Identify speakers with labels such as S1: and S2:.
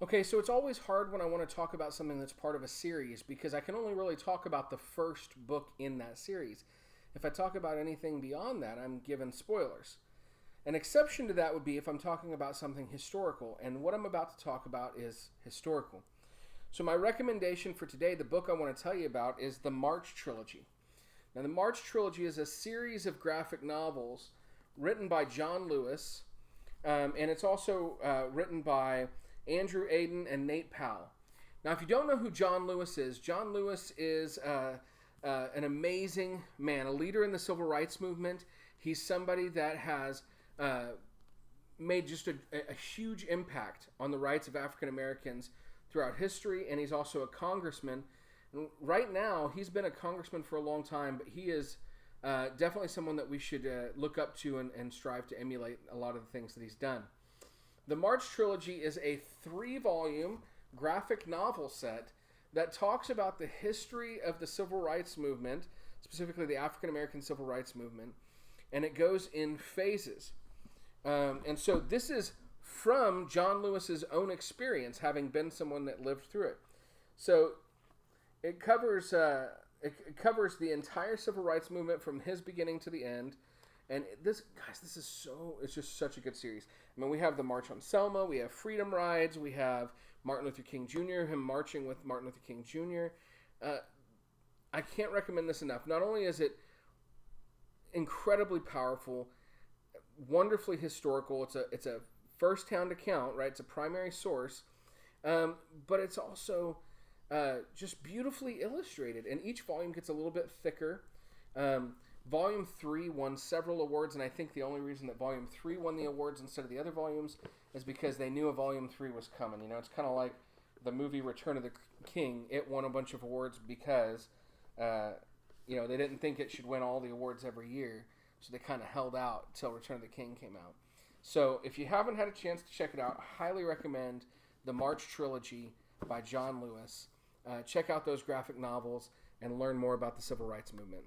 S1: Okay, so it's always hard when I want to talk about something that's part of a series because I can only really talk about the first book in that series. If I talk about anything beyond that, I'm given spoilers. An exception to that would be if I'm talking about something historical, and what I'm about to talk about is historical. So my recommendation for today, the book I want to tell you about, is the March Trilogy. Now, the March Trilogy is a series of graphic novels written by John Lewis, and it's also written by Andrew Aydin and Nate Powell. Now, if you don't know who John Lewis is an amazing man, a leader in the civil rights movement. He's somebody that has made just a huge impact on the rights of African Americans throughout history, and he's also a congressman. And right now, he's been a congressman for a long time, but he is definitely someone that we should look up to and strive to emulate a lot of the things that he's done. The March Trilogy is a 3-volume graphic novel set that talks about the history of the civil rights movement, specifically the African American civil rights movement, and it goes in phases. And so this is from John Lewis's own experience, having been someone that lived through it. So it covers the entire civil rights movement from his beginning to the end. And it's just such a good series. I mean, we have the March on Selma, we have Freedom Rides, we have Martin Luther King Jr., him marching with Martin Luther King Jr. I can't recommend this enough. Not only is it incredibly powerful, wonderfully historical, it's a first-hand account, right? It's a primary source, but it's also just beautifully illustrated, and each volume gets a little bit thicker. Volume 3 won several awards, and I think the only reason that Volume 3 won the awards instead of the other volumes is because they knew a Volume 3 was coming. You know, it's kind of like the movie Return of the King. It won a bunch of awards because, they didn't think it should win all the awards every year, so they kind of held out till Return of the King came out. So if you haven't had a chance to check it out, I highly recommend the March Trilogy by John Lewis. Check out those graphic novels and learn more about the civil rights movement.